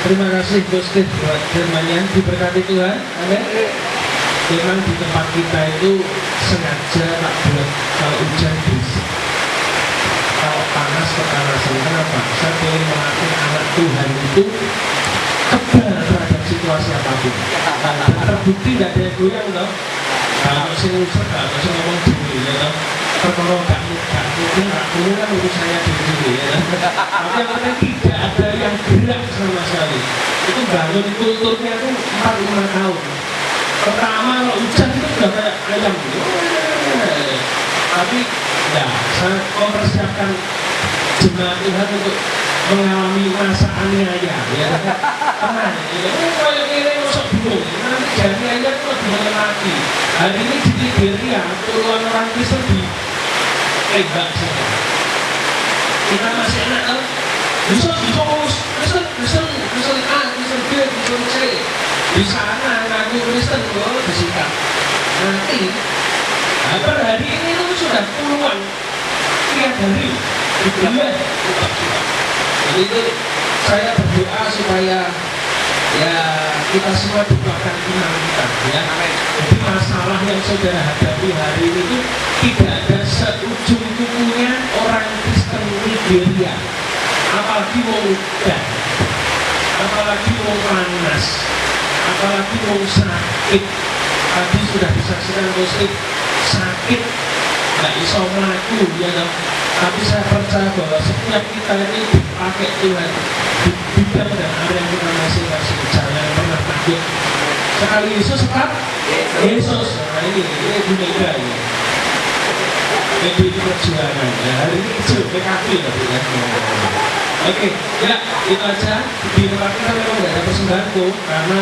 terima kasih Bos Steve buat firman-Nya, diberkati Tuhan. Amin. Memang di tempat kita itu sengaja tak buat kalau hujan berisik, kalau panas kepanasan. Kenapa? Saya ingin melatih anak Tuhan itu kebal terhadap situasi apapun. Terbukti tidak ada yang goyang toh. Kalau saya ngusir, kalau saya ngomong dulu ya toh. Perkara gak mungkin kan urusannya dulu ya. Tapi yang penting tidak ada yang gerak sama sekali. Itu bangun kulturnya itu 4-5 tahun. Pertama kalau hujan itu sudah kayak ayam gitu. Tapi ya, saya mempersiapkan jemaat Tuhan untuk mengalami masa aniaya ya. Tenang ya. Kalau ini masuk bingung, nanti jadi aja itu lebih menyenangkan. Hari ini di Liberia puluhan orang Kristen di tembak semua. Kita masih enak kan? Kristen dicobos, Kristen A, Kristen B, Kristen C. Di sana ngaku Kristen loh disikat. Nanti per hari ini itu sudah puluhan tiap hari dibuat. Jadi itu saya berdoa supaya ya kita semua dibukakan iman kita ya. Jadi masalah yang saudara hadapi hari ini itu tidak ada seujung kukunya orang Kristen Nigeria, apalagi mau udan, apalagi mau panas, apalagi mau sakit. Tadi sudah disaksikan positif sakit nggak bisa melaku ya dong. Tapi saya percaya bahwa setiap kita ini dipakai Tuhan di bidang dan area yang kita masing-masing. Jangan pernah takut. Sekali Yesus tetap Yesus. Nah ini Bumega ini. Jadi ini perjuangan. Ya, hari ini kecil PKP tapi ya. Oke, ya itu aja. Di tempat kita memang tidak ada persembahanku karena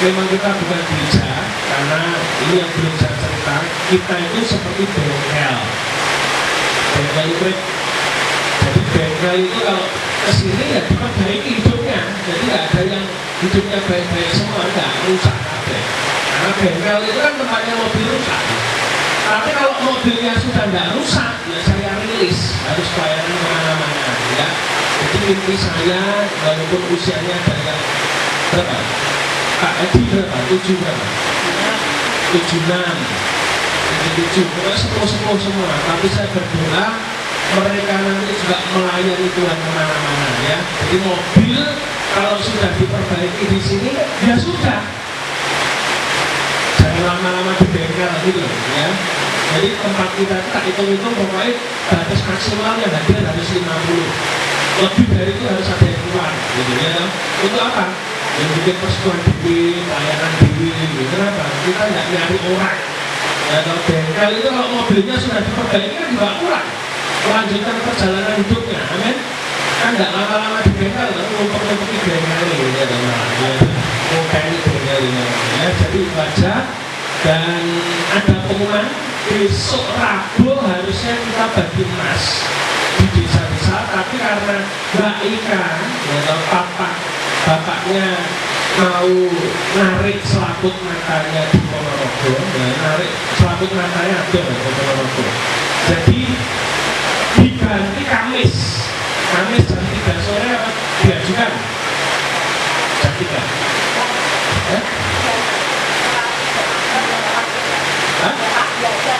memang kita bukan gereja. Karena ini yang belum saya cerita, kita itu seperti bengkel. Bengkel itu, jadi bengkel itu kalau kesini ya diperbaiki hidupnya. Jadi nggak ada yang hidupnya baik-baik semua, nggak rusak kabeh. Karena bengkel itu kan tempatnya mobil rusak. Tapi kalau mobilnya sudah nggak rusak, ya saya rilis, harus pelayanan kemana-mana ya. Jadi mimpi saya, walaupun usianya ada yang berapa? Kak Edi berapa? 7 berapa? 76 sepuh-sepuh semua. Tapi saya berdoa mereka nanti juga melayani Tuhan kemana-mana ya. Jadi mobil kalau sudah diperbaiki di sini ya sudah, jangan lama-lama di bengkel gitu ya. Jadi tempat kita tak hitung-hitung pokoknya batas maksimalnya hadir harus 50. Lebih dari itu harus ada yang keluar gitu ya. Untuk apa? Yang bikin persekutuan diri, layanan diri gitu. Kenapa? Kita nggak nyari orang ya. Kalau bengkel itu kalau mobilnya sudah diperbaiki kan juga kurang melanjutkan perjalanan hidupnya. Amin. Kan nggak lama-lama di bengkel kan ngumpet-ngumpet di bengkel ini ya teman-teman ya. Ngumpet di bengkel ini ya. Jadi baca dan ada pengumuman besok Rabu harusnya kita bagi emas di desa-desa, tapi karena Mbak Ika ya bapaknya mau narik selaput matanya di Ponorogo ya, narik selaput matanya ada di Ponorogo, jadi diganti Kamis jam 3 sore apa diajukan jam 3 ya?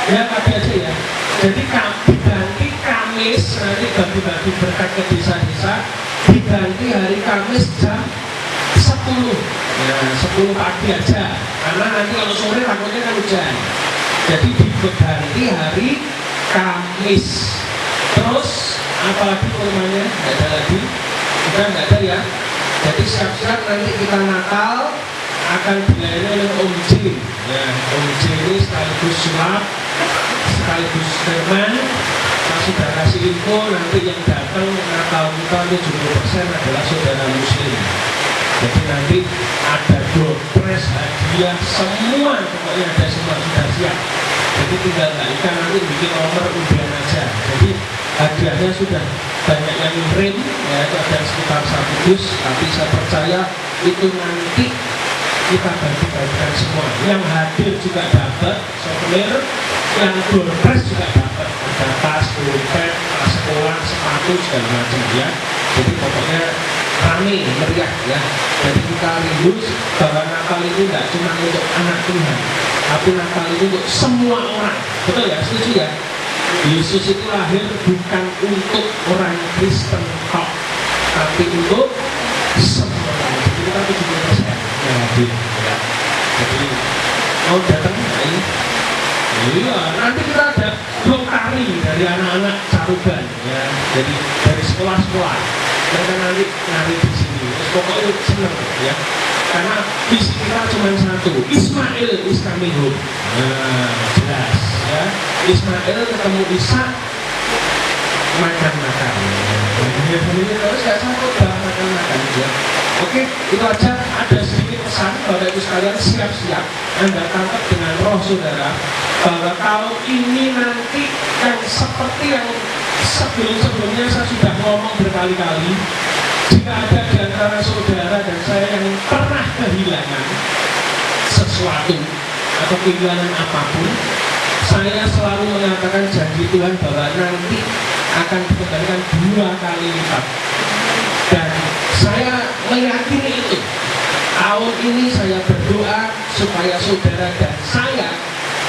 Ya pagi aja ya. Jadi diganti Kamis, nanti bagi-bagi berkat ke desa-desa, diganti hari Kamis jam 10 ya, 10 pagi aja karena nanti kalau sore takutnya kan hujan. Jadi diganti hari Kamis. Terus apalagi pengumumannya nggak ada lagi, udah nggak ada ya. Jadi siap-siap nanti kita Natal akan dilayani oleh Om J ya. Om J ini sekaligus sulap sekaligus firman. Saya sudah kasih info nanti yang datang Natal kita 70% adalah saudara muslim. Jadi nanti ada doorpress, hadiah, semua pokoknya ada semua sudah siap. Jadi tinggal Mbak Ika nanti bikin nomor undian aja. Jadi hadiahnya sudah banyak yang ngirim ya, itu ada sekitar 1 dus. Tapi saya percaya itu nanti kita bagi-bagikan semua. Yang hadir juga dapat souvenir, yang doorpress juga dapat. Ada tas, dompet, tas sekolah, sepatu segala macam ya. Jadi pokoknya rame, meriah ya. Jadi kita rindu bahwa Natal itu tidak cuma untuk anak Tuhan, tapi Natal itu untuk semua orang. Betul ya? Setuju ya? Yesus itu lahir bukan untuk orang Kristen kok, tapi untuk semua orang. Jadi kita 70% yang hadir ya. Jadi mau datang ini? Iya, nanti kita ada rotari dari anak-anak Caruban ya. Jadi dari sekolah-sekolah mereka nanti nari di sini. Terus pokoknya seneng ya. Karena visi kita cuma satu, Ismail is coming home. Nah, jelas ya. Ismail ketemu Ishak, makan-makan. Terus gak sanggup makan-makan ya. Oke, itu aja. Ada sedikit pesan Bapak Ibu sekalian, siap-siap Anda tangkap dengan roh saudara bahwa kalau ini nanti yang seperti yang sebelum-sebelumnya saya sudah ngomong berkali-kali, jika ada di antara saudara dan saya yang pernah kehilangan sesuatu atau kehilangan apapun, saya selalu mengatakan janji Tuhan bahwa nanti akan dikembalikan 2 kali lipat. Dan saya meyakini itu. Tahun ini saya berdoa supaya saudara dan saya,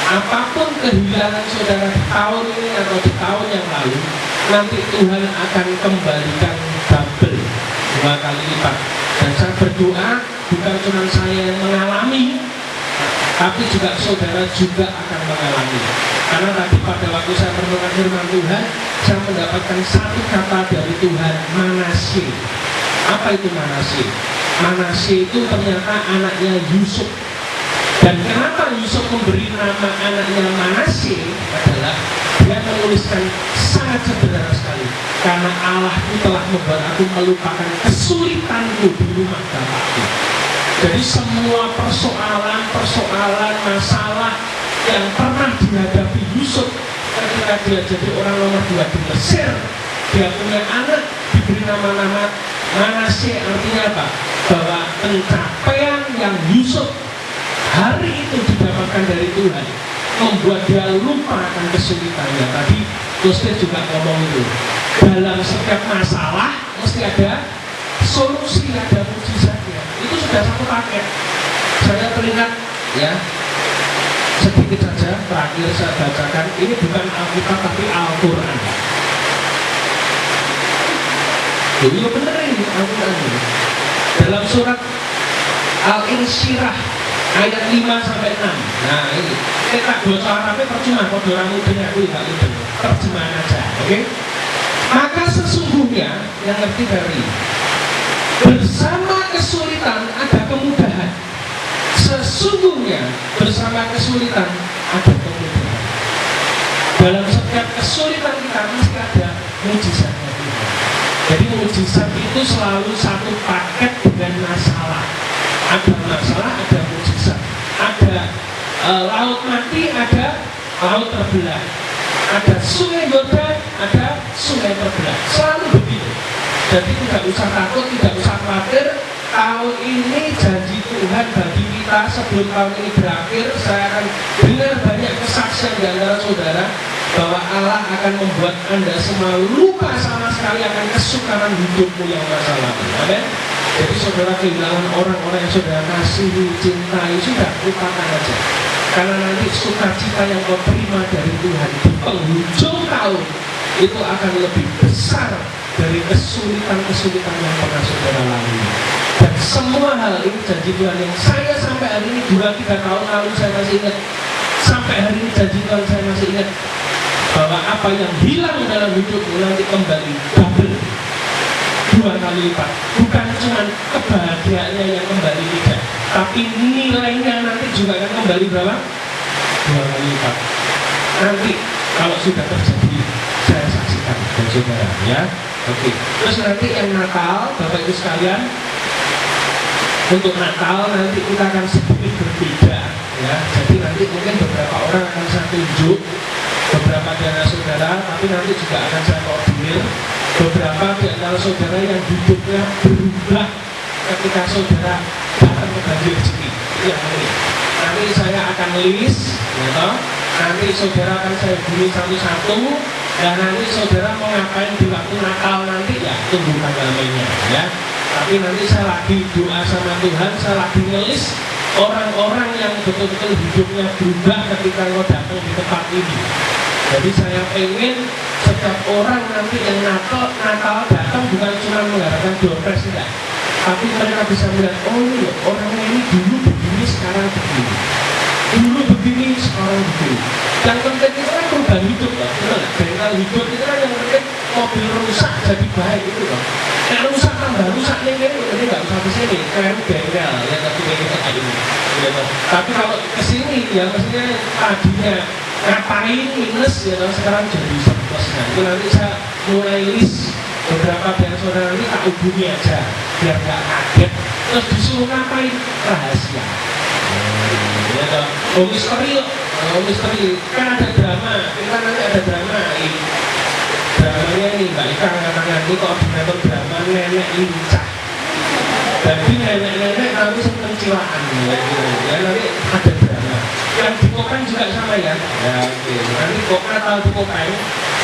apapun kehilangan saudara di tahun ini atau di tahun yang lalu, nanti Tuhan akan kembalikan double, 2 kali lipat. Dan saya berdoa bukan cuma saya yang mengalami, tapi juga saudara juga akan mengalami. Karena tadi pada waktu saya merenungkan firman Tuhan, saya mendapatkan satu kata dari Tuhan, Manasye. Apa itu Manasye? Manasye itu ternyata anaknya Yusuf. Dan kenapa Yusuf memberi nama anaknya Manasye adalah dia menuliskan sangat sederhana sekali. Karena Allahku telah membuat aku melupakan kesulitanku di rumah bapakku. Jadi semua persoalan, masalah yang pernah dihadapi Yusuf ketika dia jadi orang nomor 2 di Mesir, dia punya anak diberi nama-nama Manasye. Artinya apa? Bahwa pencapaian yang Yusuf hari itu didapatkan dari Tuhan membuat dia lupa akan kesulitannya. Tadi Gusti juga ngomong itu, dalam setiap masalah mesti ada solusi, ada mujizatnya. Itu sudah satu paket. Saya teringat ya, sedikit saja terakhir saya bacakan. Ini bukan Alkitab tapi Al-Quran. Jadi bener ini Al-Quran ini. Dalam surat Al-Insyirah ayat 5-6. Nah ini kita bocor Arabnya percuma, kalau orang mudanya aku tidak mudeng, terjemahan aja, oke? Maka sesungguhnya yang ngerti dari bersama kesulitan ada kemudahan. Sesungguhnya bersama kesulitan ada kemudahan. Dalam setiap kesulitan kita mesti ada mujizatnya Tuhan. Jadi mujizat itu selalu satu paket dengan masalah. Ada masalah, ada mujizat. Ada laut mati, ada laut terbelah. Ada sungai Yordan, ada sungai terbelah. Selalu begitu. Jadi tidak usah takut, tidak usah khawatir. Tahun ini janji Tuhan bagi kita sebelum tahun ini berakhir, saya akan dengar banyak kesaksian di antara saudara bahwa Allah akan membuat Anda semua lupa sama sekali akan kesukaran hidupmu yang masa lalu. Amin. Jadi saudara kehilangan orang-orang yang saudara kasihi, cintai, sudah lupakan aja. Karena nanti sukacita yang kau terima dari Tuhan di penghujung tahun itu akan lebih besar dari kesulitan-kesulitan yang pernah saudara lalui. Dan semua hal ini janji Tuhan yang saya sampai hari ini 2-3 tahun lalu saya masih ingat. Sampai hari ini janji Tuhan saya masih ingat bahwa apa yang hilang dalam hidupmu nanti kembali double, 2 kali lipat. Bukan cuma kebahagiaannya yang kembali tidak, tapi nilainya nanti juga akan kembali berapa? 2 kali lipat. Nanti kalau sudah terjadi saya saksikan dan saudara ya. Oke. Terus nanti yang Natal Bapak Ibu sekalian, untuk Natal nanti kita akan sedikit berbeda ya. Jadi nanti mungkin beberapa orang akan saya tunjuk, beberapa di antara saudara, tapi nanti juga akan saya koordinir beberapa di antara saudara yang hidupnya berubah ketika saudara datang ke Banjir Rezeki. Yang ini nanti saya akan list ya, nanti saudara akan saya hubungi satu-satu. Dan nanti saudara mau ngapain di waktu Natal nanti ya tunggu tanggal mainnya ya. Tapi nanti saya lagi doa sama Tuhan, saya lagi ngelis orang-orang yang betul-betul hidupnya berubah ketika engkau datang di tempat ini. Jadi saya pengen setiap orang nanti yang Natal datang bukan cuma mengharapkan dompet, enggak, tapi mereka bisa melihat, oh iya, orangnya ini dulu begini, sekarang begini, dulu begini, sekarang begini. Yang penting itu kan perubahan hidup, loh. Bengkel hidup itu kan yang penting mobil rusak jadi baik itu loh. Yang rusak tambah rusak nih, ini nggak usah kesini, kayak bengkel yang tadi kita kayak ini. Gitu. Tapi kalau kesini, ya mestinya tadinya ngapain minus, ya sekarang jadi surplus. Nah itu nanti saya mulai list beberapa dari saudara ini tak hubungi aja biar nggak kaget. Terus disuruh ngapain? Rahasia. Ya toh, oh misteri loh, oh misteri. Kan ada drama, kita nanti ada drama. Dramanya ini Mbak Ika katakan ini koordinator drama nenek lincah. Jadi nenek-nenek nanti pencilaan ya nanti ada drama. Yang di Kopeng juga sama ya. Ya oke. Nanti Kopeng atau di Kopeng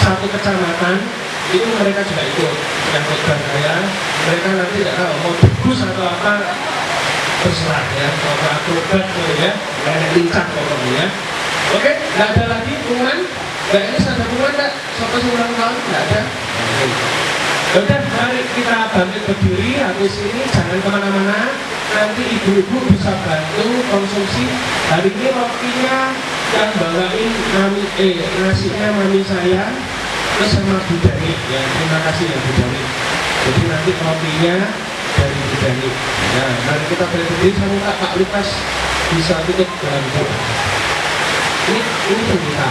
satu kecamatan itu mereka juga ikut yang program saya. Mereka nanti tidak tahu mau bagus atau apa, terserah ya. Mau akrobat ya, nenek lincah pokoknya ya. Oke, nggak ada lagi pengumuman. Nggak ini ada pengumuman nggak? Sampai ulang tahun nggak ada. Oke, mari kita bangkit berdiri. Habis ini jangan kemana-mana. Nanti ibu-ibu bisa bantu konsumsi. Hari ini rotinya yang bawain nasinya mami saya, terus sama Bu Dani. Ya, terima kasih ya Bu Dani. Jadi nanti rotinya dari Bu Dani. Nah, mari kita berdiri. Saya minta Pak Lukas bisa tutup dengan doa. Ini cerita.